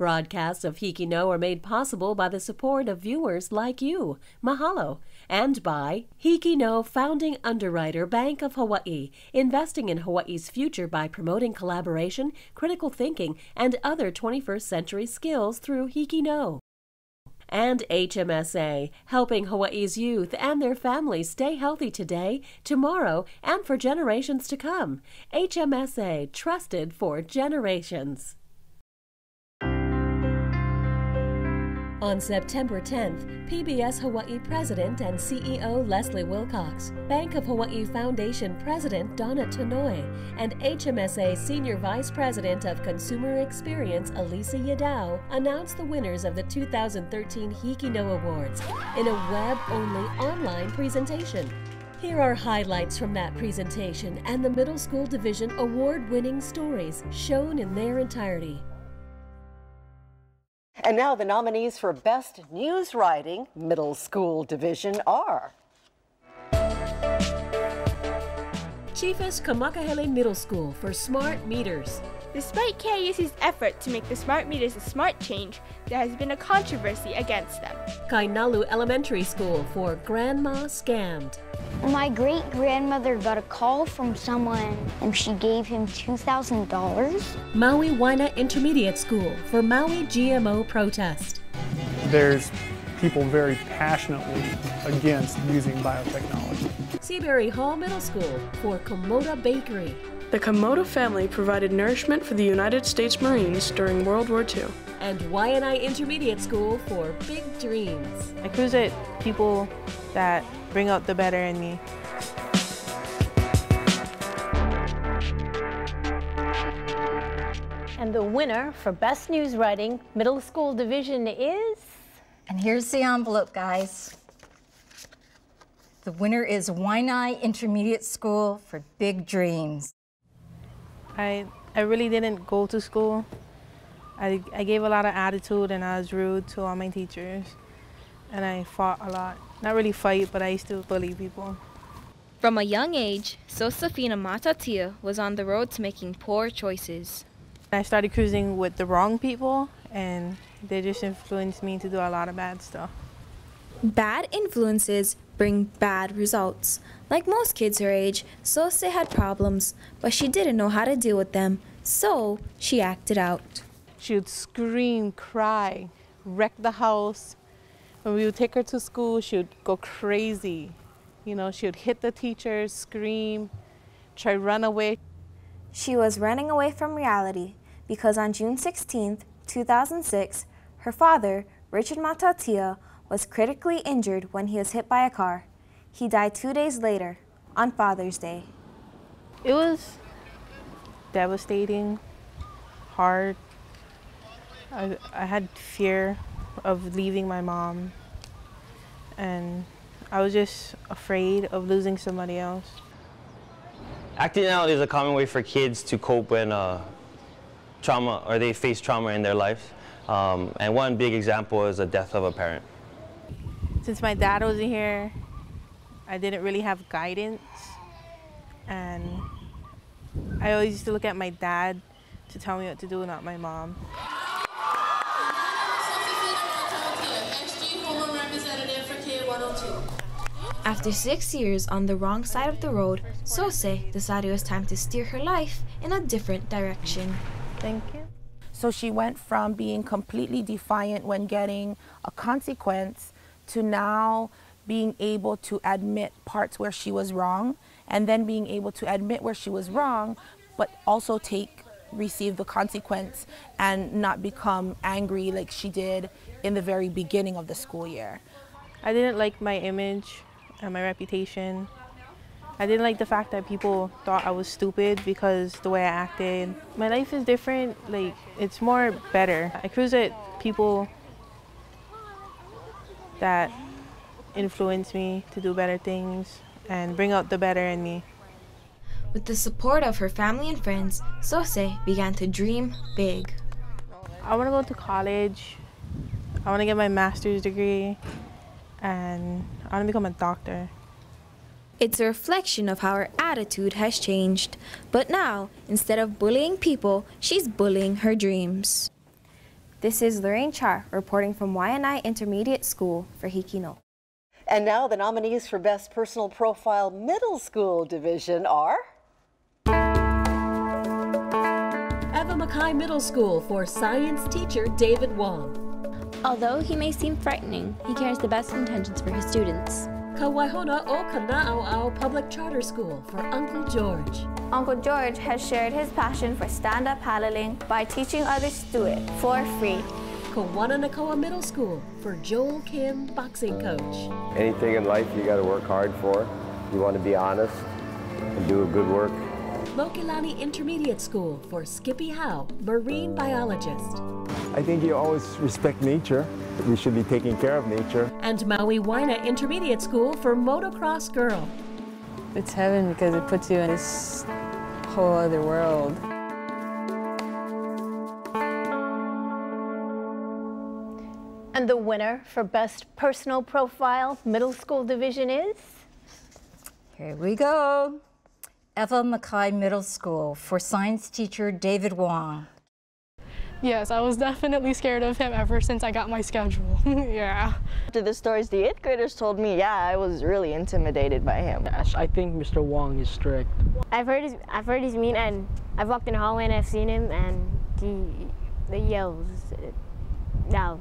Broadcasts of HIKI NŌ are made possible by the support of viewers like you. Mahalo. And by HIKI NŌ Founding Underwriter Bank of Hawaii, investing in Hawaii's future by promoting collaboration, critical thinking, and other 21st century skills through HIKI NŌ. And HMSA, helping Hawaii's youth and their families stay healthy today, tomorrow, and for generations to come. HMSA, trusted for generations. On September 10th, PBS Hawaii President and CEO Leslie Wilcox, Bank of Hawaii Foundation President Donna Tanoue, and HMSA Senior Vice President of Consumer Experience Elisa Yadao announced the winners of the 2013 HIKI NŌ Awards in a web-only online presentation. Here are highlights from that presentation and the Middle School Division award-winning stories shown in their entirety. And now the nominees for Best News Writing Middle School Division are Chiefess Kamakahelei Middle School for Smart Meters. Despite KAUC's effort to make the smart meters a smart change, there has been a controversy against them. KAINALU Elementary School for Grandma Scammed. My great-grandmother got a call from someone and she gave him $2,000. MAUI Waianae Intermediate School for Maui GMO protest. There's people very passionately against using biotechnology. SEABURY Hall Middle School for Komoda Bakery. The Komoda family provided nourishment for the United States Marines during World War II. And Waianae Intermediate School for Big Dreams. I cruise at people that bring out the better in me. And the winner for Best News Writing Middle School Division is... And here's the envelope, guys. The winner is Waianae Intermediate School for Big Dreams. I really didn't go to school. I gave a lot of attitude and I was rude to all my teachers. And I fought a lot. Not really fight, but I used to bully people. From a young age, Sosafina Matatia was on the road to making poor choices. I started cruising with the wrong people and they just influenced me to do a lot of bad stuff. Bad influences bring bad results. Like most kids her age, Sose had problems, but she didn't know how to deal with them, so she acted out. She would scream, cry, wreck the house. When we would take her to school, she would go crazy. You know, she would hit the teachers, scream, try to run away. She was running away from reality because on June 16, 2006, her father, Richard Matatia, was critically injured when he was hit by a car. He died 2 days later, on Father's Day. It was devastating, hard. I had fear of leaving my mom, and I was just afraid of losing somebody else. Acting out is a common way for kids to cope when trauma, or they face trauma in their lives. And one big example is the death of a parent. Since my dad wasn't here, I didn't really have guidance, and I always used to look at my dad to tell me what to do, not my mom. After 6 years on the wrong side of the road, Sose decided it was time to steer her life in a different direction. Thank you. So she went from being completely defiant when getting a consequence to now being able to admit parts where she was wrong, and then being able to admit where she was wrong, but also receive the consequence and not become angry like she did in the very beginning of the school year. I didn't like my image and my reputation. I didn't like the fact that people thought I was stupid because the way I acted. My life is different, like, it's more better. I cruise at people that influence me to do better things and bring out the better in me. With the support of her family and friends, Sose began to dream big. I want to go to college. I want to get my master's degree, and I want to become a doctor. It's a reflection of how her attitude has changed. But now, instead of bullying people, she's bullying her dreams. This is Lorraine Char reporting from Waianae Intermediate School for HIKI NŌ. And now the nominees for Best Personal Profile Middle School Division are... Ewa Makai Middle School for Science Teacher David Wong. Although he may seem frightening, he carries the best intentions for his students. Ka Waihona O Naauao Public Charter School for Uncle George. Uncle George has shared his passion for stand-up paddling by teaching others to do it for free. KAWANANAKOA Middle School for Joel Kim Boxing Coach. Anything in life you got to work hard for. You want to be honest and do a good work. LOKELANI Intermediate School for Skippy Howe, Marine Biologist. I think you always respect nature. We should be taking care of nature. And MAUI Waianae Intermediate School for Motocross Girl. It's heaven because it puts you in this whole other world. And the winner for Best Personal Profile Middle School Division is? Here we go. Ewa Makai Middle School for Science Teacher David Wong. Yes, I was definitely scared of him ever since I got my schedule. Yeah. After the stories the 8th graders told me, yeah, I was really intimidated by him. Yes, I think Mr. Wong is strict. I've heard he's mean, and I've walked in the hallway and I've seen him, and he yells now.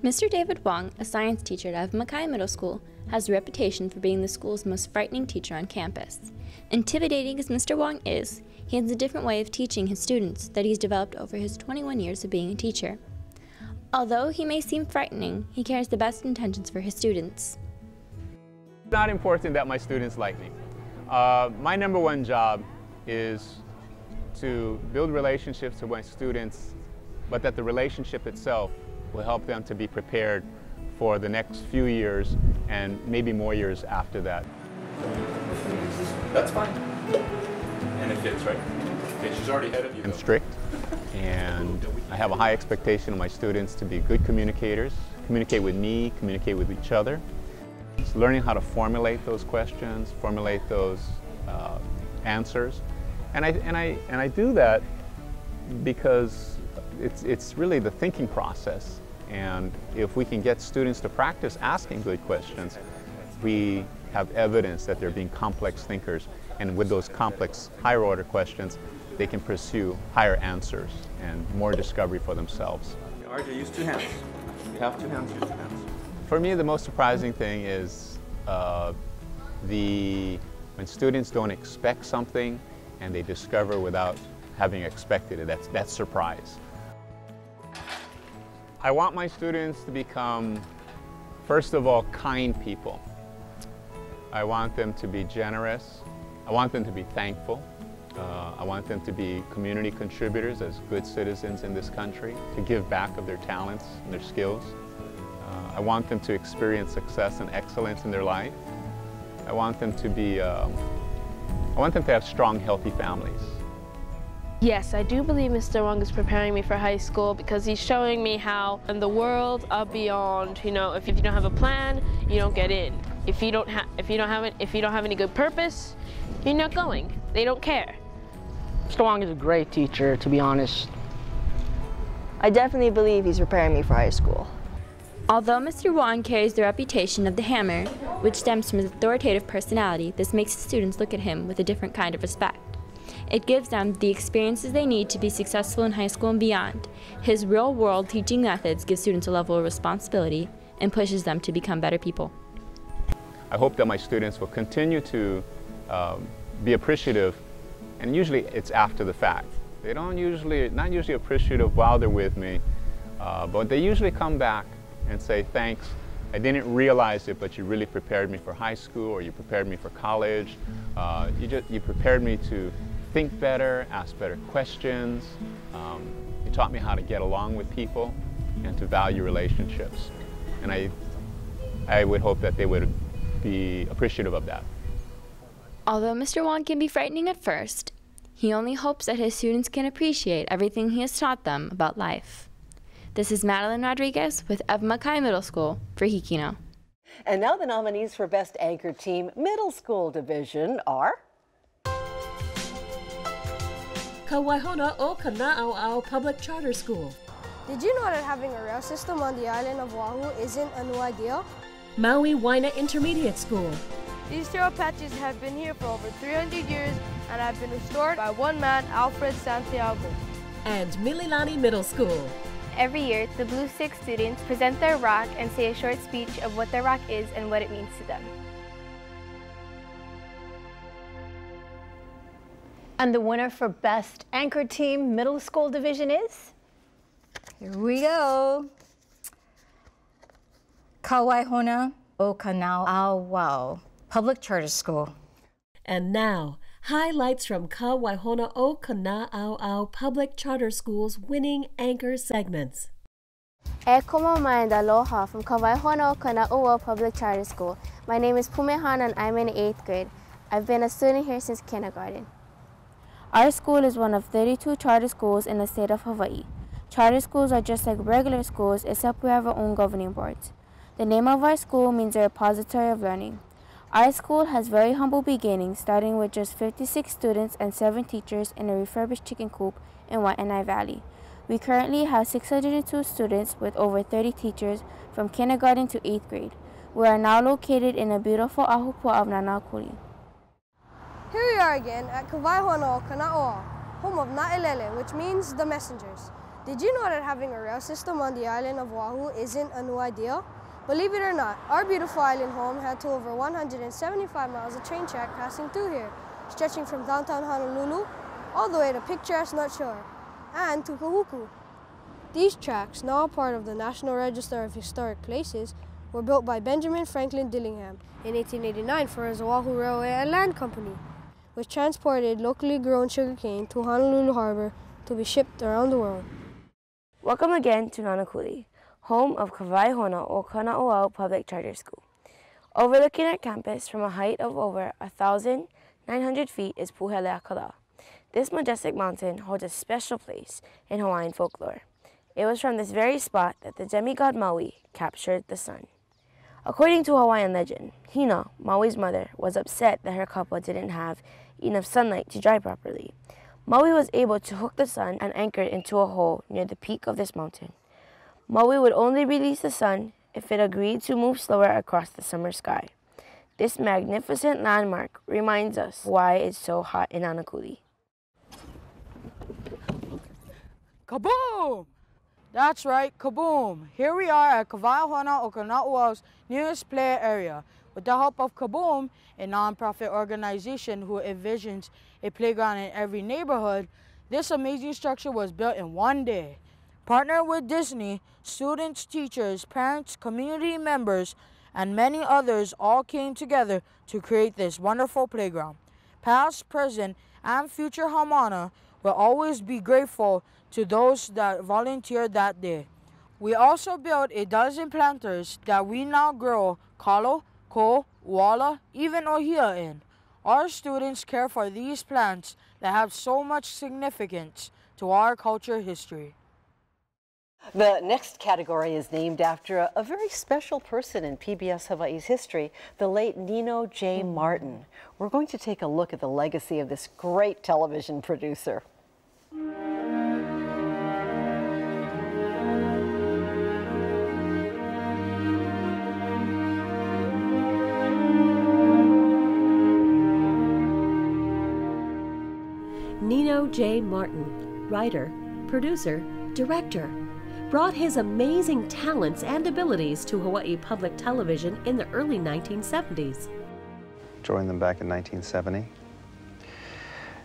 Mr. David Wong, a science teacher at Ewa Makai Middle School, has a reputation for being the school's most frightening teacher on campus. Intimidating as Mr. Wong is, he has a different way of teaching his students that he's developed over his 21 years of being a teacher. Although he may seem frightening, he carries the best intentions for his students. It's not important that my students like me. My number one job is to build relationships with my students, but that the relationship itself will help them to be prepared for the next few years and maybe more years after that. That's fine. And it fits, right? Okay, she's already ahead of you. I'm strict, and I have a high expectation of my students to be good communicators, communicate with me, communicate with each other. It's learning how to formulate those questions, formulate those answers. And I do that because it's really the thinking process. And if we can get students to practice asking good questions, we have evidence that they're being complex thinkers. And with those complex, higher order questions, they can pursue higher answers and more discovery for themselves. RJ, use 2 hands. You have 2 hands, use 2 hands. For me, the most surprising thing is when students don't expect something and they discover without having expected it. That's surprise. I want my students to become, first of all, kind people. I want them to be generous. I want them to be thankful. I want them to be community contributors as good citizens in this country, to give back of their talents and their skills. I want them to experience success and excellence in their life. I want them to be, I want them to have strong, healthy families. Yes, I do believe Mr. Wong is preparing me for high school because he's showing me how in the world of beyond, you know, if you don't have a plan, you don't get in. If you don't have any good purpose, you're not going. They don't care. Mr. Wong is a great teacher, to be honest. I definitely believe he's preparing me for high school. Although Mr. Wong carries the reputation of the hammer, which stems from his authoritative personality, this makes the students look at him with a different kind of respect. It gives them the experiences they need to be successful in high school and beyond. His real-world teaching methods give students a level of responsibility and pushes them to become better people. I hope that my students will continue to be appreciative, and usually it's after the fact. They not usually appreciative while they're with me, but they usually come back and say, thanks, I didn't realize it, but you really prepared me for high school, or you prepared me for college. You prepared me to think better, ask better questions. You taught me how to get along with people and to value relationships. And I would hope that they would be appreciative of that. Although Mr. Wong can be frightening at first, he only hopes that his students can appreciate everything he has taught them about life. This is Madeline Rodriguez with Ewa Makai Middle School for HIKI NŌ. And now the nominees for Best Anchor Team Middle School Division are... Ka Waihona O Naauao Public Charter School. Did you know that having a rail system on the island of Oahu isn't a new idea? MAUI Waianae Intermediate School. These trail patches have been here for over 300 years and have been restored by one man, Alfred Santiago. And MILILANI Middle School. Every year, the Blue Six students present their rock and say a short speech of what their rock is and what it means to them. And the winner for Best Anchor Team Middle School Division is? Here we go. Ka Waihona O Naauao Public Charter School. And now, highlights from Ka Waihona O Naauao Public Charter School's winning anchor segments. E komo mai da aloha from Ka Waihona O Naauao Public Charter School. My name is Pumehan and I'm in 8th grade. I've been a student here since kindergarten. Our school is one of 32 charter schools in the state of Hawaii. Charter schools are just like regular schools except we have our own governing boards. The name of our school means a repository of learning. Our school has very humble beginnings, starting with just 56 students and 7 teachers in a refurbished chicken coop in Waianae Valley. We currently have 602 students with over 30 teachers from kindergarten to 8th grade. We are now located in a beautiful ahupua of Nanakuli. Here we are again at Ka Waihona O Naauao, home of Na'elele, which means the messengers. Did you know that having a rail system on the island of Oahu isn't a new idea? Believe it or not, our beautiful island home had to over 175 miles of train track passing through here, stretching from downtown Honolulu all the way to picturesque North Shore and to Kahuku. These tracks, now a part of the National Register of Historic Places, were built by Benjamin Franklin Dillingham in 1889 for his Oahu Railway and Land Company, which transported locally grown sugarcane to Honolulu Harbor to be shipped around the world. Welcome again to Nanakuli, home of Ka Waihona O Naauao Public Charter School. Overlooking our campus from a height of over 1,900 feet is Puheleakala. This majestic mountain holds a special place in Hawaiian folklore. It was from this very spot that the demigod Maui captured the sun. According to Hawaiian legend, Hina, Maui's mother, was upset that her kapa didn't have enough sunlight to dry properly. Maui was able to hook the sun and anchor it into a hole near the peak of this mountain. Maui would only release the sun if it agreed to move slower across the summer sky. This magnificent landmark reminds us why it's so hot in Nanakuli. Kaboom! That's right, kaboom! Here we are at Ka Waihona O Naauao's newest play area. With the help of Kaboom, a non-profit organization who envisions a playground in every neighborhood, this amazing structure was built in one day. Partnered with Disney, students, teachers, parents, community members, and many others all came together to create this wonderful playground. Past, present, and future Haumana will always be grateful to those that volunteered that day. We also built a dozen planters that we now grow kalo, ko, wala, even ohia in. Our students care for these plants that have so much significance to our culture history. The next category is named after a very special person in PBS Hawaii's history, the late Nino J. Martin. We're going to take a look at the legacy of this great television producer. Nino J. Martin, writer, producer, director, brought his amazing talents and abilities to Hawaii Public Television in the early 1970s. Joined them back in 1970.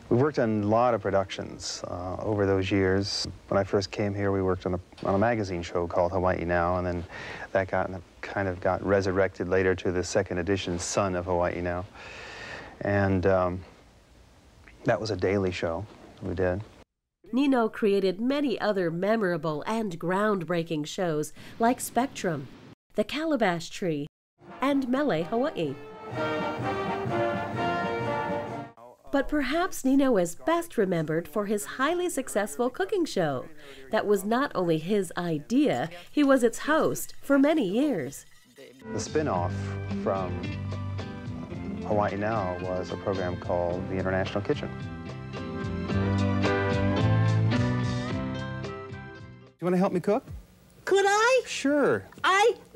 We worked on a lot of productions over those years. When I first came here, we worked on a magazine show called Hawaii Now, and then that kind of got resurrected later to the second edition, Son of Hawaii Now. And that was a daily show we did. Nino created many other memorable and groundbreaking shows like Spectrum, The Calabash Tree, and Mele Hawaii. But perhaps Nino is best remembered for his highly successful cooking show. That was not only his idea, he was its host for many years. The spin-off from Hawaii Now was a program called The International Kitchen. You want to help me cook? Could I? Sure.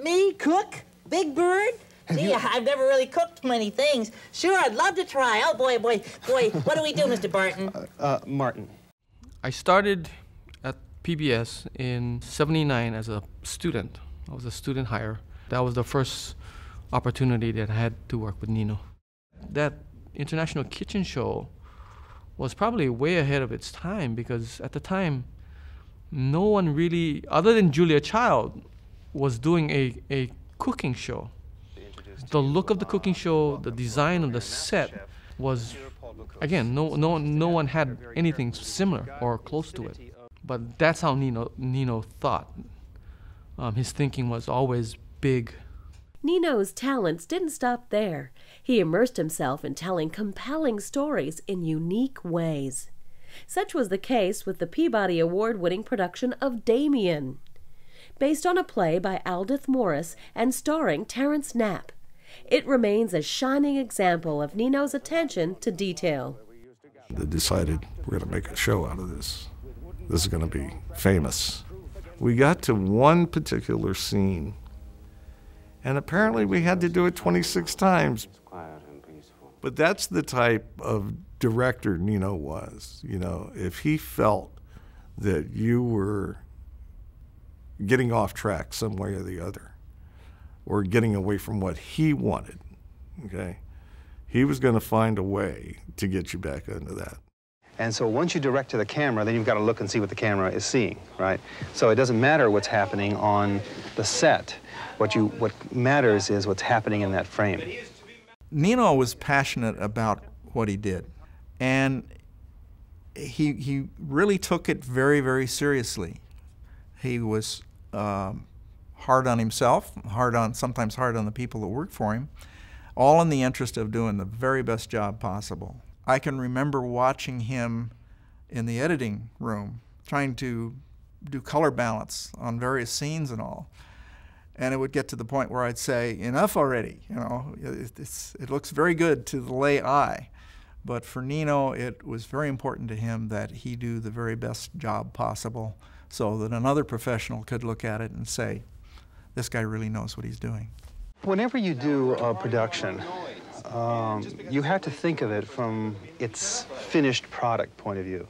Me, cook? Big Bird? Gee, I've never really cooked many things. Sure, I'd love to try. Oh, boy. What do we do, Mr. Barton? Martin. I started at PBS in '79 as a student. I was a student hire. That was the first opportunity that I had to work with Nino. That international kitchen show was probably way ahead of its time because at the time, no one really, other than Julia Child, was doing a cooking show. The look of the cooking show, the design of the set was, again, no one had anything similar or close to it. But that's how Nino thought. His thinking was always big. Nino's talents didn't stop there. He immersed himself in telling compelling stories in unique ways. Such was the case with the Peabody Award-winning production of Damien, based on a play by Aldith Morris and starring Terrence Knapp. It remains a shining example of Nino's attention to detail. They decided we're going to make a show out of this. This is going to be famous. We got to one particular scene, and apparently we had to do it 26 times. But that's the type of director Nino was. You know, if he felt that you were getting off track some way or the other, or getting away from what he wanted, okay, he was going to find a way to get you back into that. And so once you direct to the camera, then you've got to look and see what the camera is seeing, right? So it doesn't matter what's happening on the set. What matters is what's happening in that frame. Nino was passionate about what he did, and he really took it very, very seriously. He was hard on himself, sometimes hard on the people that worked for him, all in the interest of doing the very best job possible. I can remember watching him in the editing room, trying to do color balance on various scenes and all. And it would get to the point where I'd say, enough already, you know, it looks very good to the lay eye. But for Nino, it was very important to him that he do the very best job possible so that another professional could look at it and say, this guy really knows what he's doing. Whenever you do a production, you have to think of it from its finished product point of view.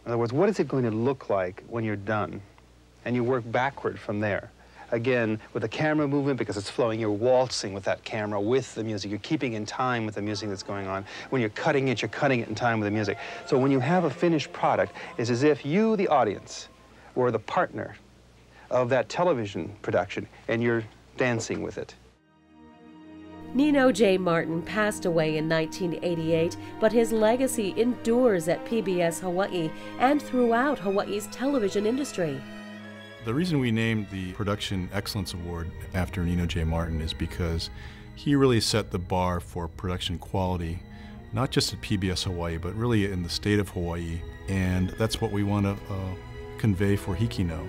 In other words, what is it going to look like when you're done? And you work backward from there. Again, with the camera movement, because it's flowing, you're waltzing with that camera, with the music. You're keeping in time with the music that's going on. When you're cutting it in time with the music. So when you have a finished product, it's as if you, the audience, were the partner of that television production, and you're dancing with it. Nino J. Martin passed away in 1988, but his legacy endures at PBS Hawaii and throughout Hawaii's television industry. The reason we named the Production Excellence Award after Nino J. Martin is because he really set the bar for production quality, not just at PBS Hawaii, but really in the state of Hawaii, and that's what we want to convey for HIKI NŌ.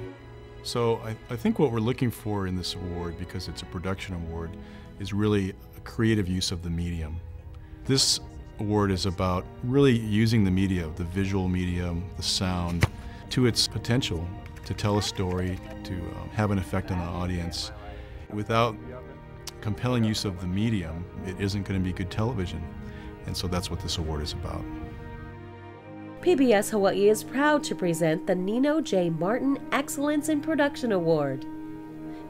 So I think what we're looking for in this award, because it's a production award, is really a creative use of the medium. This award is about really using the media, the visual medium, the sound, to its potential to tell a story, to have an effect on an audience. Without compelling use of the medium, it isn't going to be good television. And so that's what this award is about. PBS Hawaii is proud to present the Nino J. Martin Excellence in Production Award.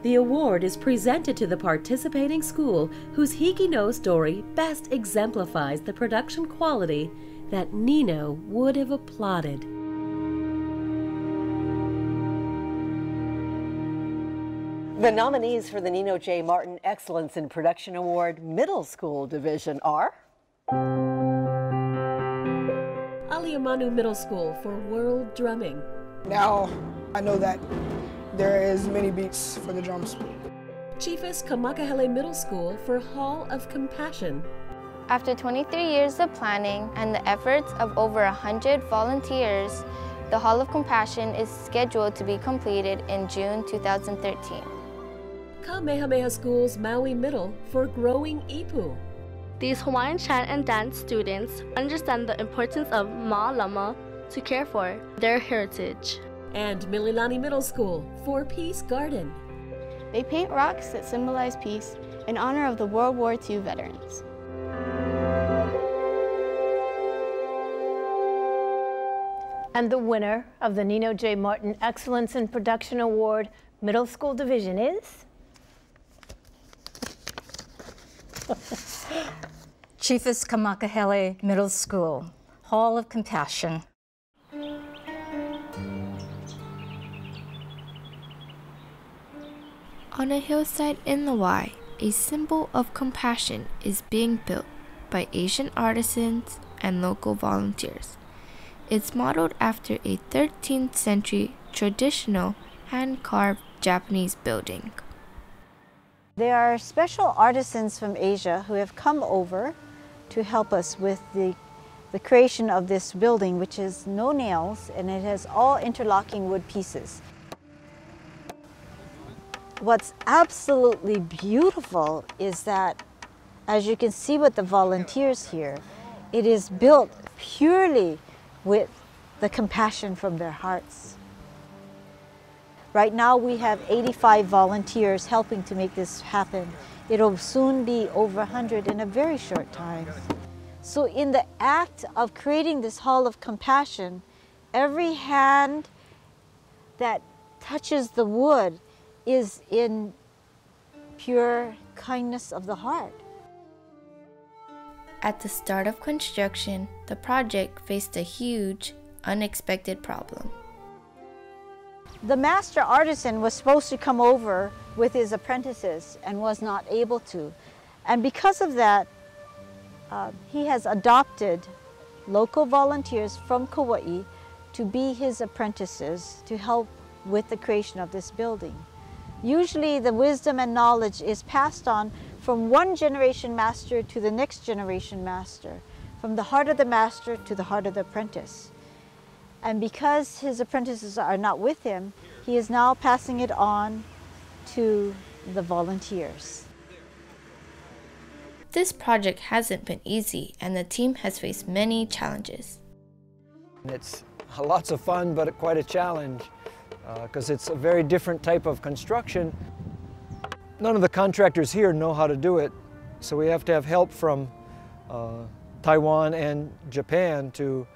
The award is presented to the participating school whose HIKI NŌ story best exemplifies the production quality that Nino would have applauded. The nominees for the Nino J. Martin Excellence in Production Award Middle School Division are ALIA MANU Middle School for World Drumming. Now I know that there is many beats for the drums. Chiefess Kamakahelei Middle School for Hall of Compassion. After 23 years of planning and the efforts of over 100 volunteers, the Hall of Compassion is scheduled to be completed in June 2013. Kamehameha School's Maui Middle for Growing Ipu. These Hawaiian chant and dance students understand the importance of ma'alama to care for their heritage. And MILILANI Middle School for Peace Garden. They paint rocks that symbolize peace in honor of the World War II veterans. And the winner of the Nino J. Martin Excellence in Production Award Middle School Division is Chiefess Kamakahelei Middle School, Hall of Compassion. On a hillside in the Waianae, a symbol of compassion is being built by Asian artisans and local volunteers. It's modeled after a 13th century traditional hand-carved Japanese building. There are special artisans from Asia who have come over to help us with the creation of this building, which is no nails, and it has all interlocking wood pieces. What's absolutely beautiful is that, as you can see with the volunteers here, it is built purely with the compassion from their hearts. Right now we have 85 volunteers helping to make this happen. It'll soon be over 100 in a very short time. So in the act of creating this Hall of Compassion, every hand that touches the wood is in pure kindness of the heart. At the start of construction, the project faced a huge, unexpected problem. The master artisan was supposed to come over with his apprentices and was not able to. And because of that, he has adopted local volunteers from Kauai to be his apprentices to help with the creation of this building. Usually the wisdom and knowledge is passed on from one generation master to the next generation master, from the heart of the master to the heart of the apprentice. And because his apprentices are not with him, he is now passing it on to the volunteers. This project hasn't been easy, and the team has faced many challenges. It's lots of fun, but quite a challenge, because it's a very different type of construction. None of the contractors here know how to do it, so we have to have help from Taiwan and Japan to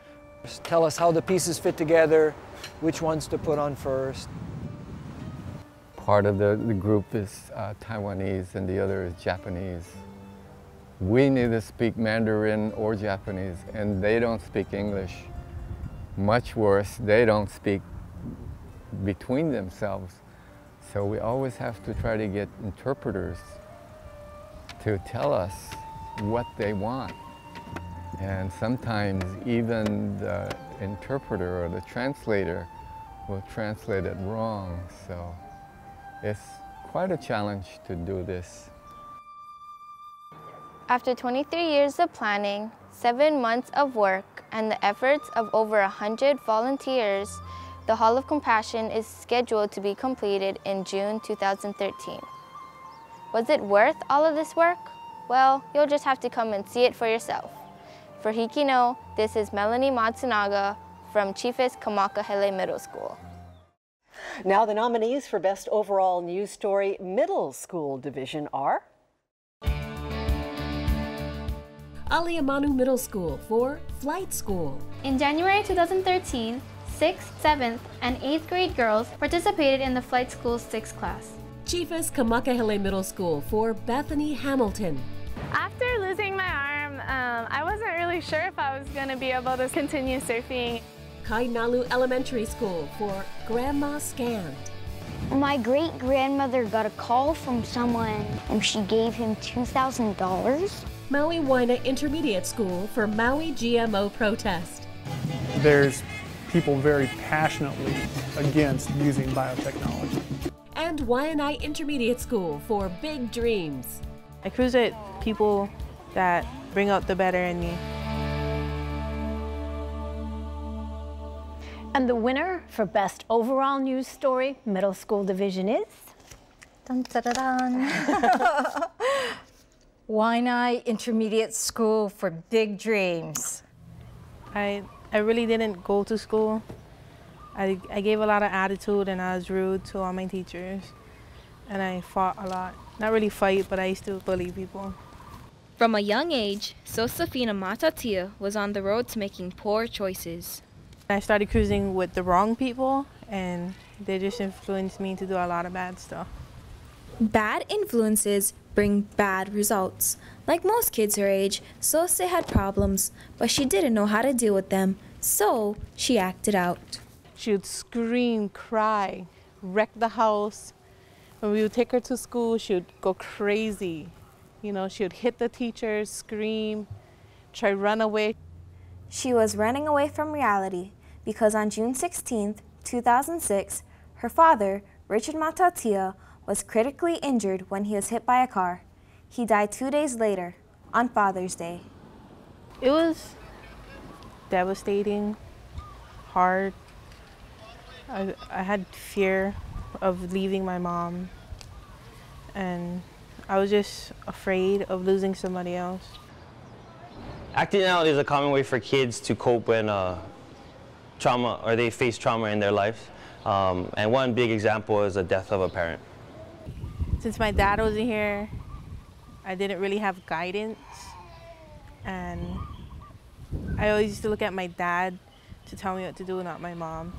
tell us how the pieces fit together, which ones to put on first. Part of the group is Taiwanese and the other is Japanese. We neither speak Mandarin or Japanese, and they don't speak English. Much worse, they don't speak between themselves. So we always have to try to get interpreters to tell us what they want. And sometimes even the interpreter or the translator will translate it wrong. So it's quite a challenge to do this. After 23 years of planning, 7 months of work, and the efforts of over 100 volunteers, the Hall of Compassion is scheduled to be completed in June 2013. Was it worth all of this work? Well, you'll just have to come and see it for yourself. For HIKI NŌ, this is Melanie Matsunaga from Chiefess Kamakahelei Middle School. Now the nominees for Best Overall News Story Middle School Division are ALIA MANU Middle School for Flight School. In January 2013, 6th, 7th, and 8th grade girls participated in the Flight School's 6th class. Chiefess Kamakahelei Middle School for Bethany Hamilton. After losing my arm, I wasn't really sure if I was going to be able to continue surfing. KAINALU Elementary School for Grandma Scanned. My great-grandmother got a call from someone and she gave him $2,000. MAUI Waianae Intermediate School for Maui GMO protest. There's people very passionately against using biotechnology. And Waianae Intermediate School for Big Dreams. I cruise with people that bring out the better in me. And the winner for Best Overall News Story Middle School Division is Dun, da, da, dun. Waianae Intermediate School for Big Dreams. I really didn't go to school. I gave a lot of attitude and I was rude to all my teachers. And I fought a lot. Not really fight, but I used to bully people. From a young age, Sosefina Matatia was on the road to making poor choices. I started cruising with the wrong people and they just influenced me to do a lot of bad stuff. Bad influences bring bad results. Like most kids her age, Sose had problems, but she didn't know how to deal with them, so she acted out. She would scream, cry, wreck the house. When we would take her to school, she would go crazy. You know, she would hit the teachers, scream, try to run away. She was running away from reality because on June 16, 2006, her father, Richard Matatia, was critically injured when he was hit by a car. He died 2 days later, on Father's Day. It was devastating, hard. I had fear of leaving my mom, and I was just afraid of losing somebody else. Acting out is a common way for kids to cope when trauma, or they face trauma in their life. And one big example is the death of a parent. Since my dad wasn't here, I didn't really have guidance, and I always used to look at my dad to tell me what to do, not my mom.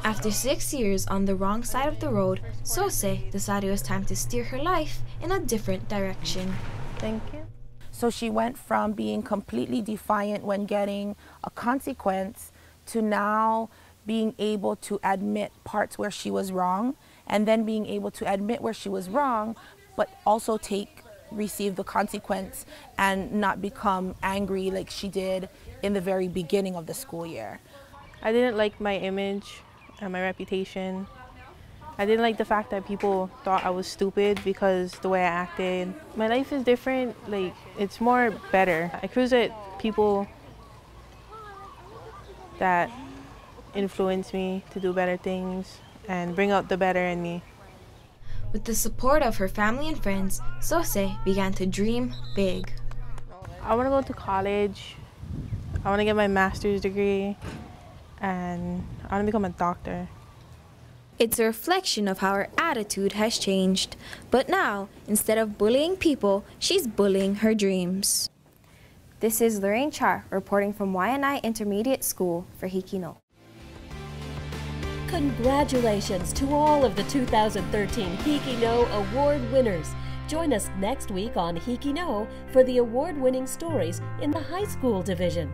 After 6 years on the wrong side of the road, Sose decided it was time to steer her life in a different direction. Thank you. So she went from being completely defiant when getting a consequence to now being able to admit parts where she was wrong, and then being able to admit where she was wrong, but also receive the consequence and not become angry like she did in the very beginning of the school year. I didn't like my image and my reputation. I didn't like the fact that people thought I was stupid because the way I acted. My life is different, like it's more better. I cruise with people that influence me to do better things and bring out the better in me. With the support of her family and friends, Sose began to dream big. I want to go to college. I want to get my master's degree, and I want to become a doctor. It's a reflection of how her attitude has changed. But now, instead of bullying people, she's bullying her dreams. This is Lorraine Char reporting from Waianae Intermediate School for HIKI NŌ. Congratulations to all of the 2013 HIKI NŌ Award winners. Join us next week on HIKI NŌ for the award-winning stories in the high school division.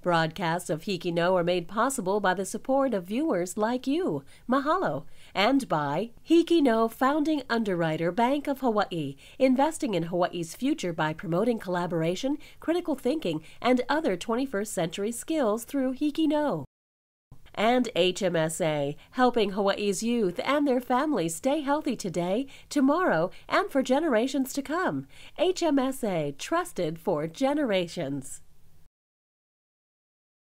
Broadcasts of HIKI NŌ are made possible by the support of viewers like you. Mahalo. And by HIKI NŌ Founding Underwriter Bank of Hawaii, investing in Hawaii's future by promoting collaboration, critical thinking, and other 21st century skills through HIKI NŌ. And HMSA, helping Hawaii's youth and their families stay healthy today, tomorrow, and for generations to come. HMSA, trusted for generations.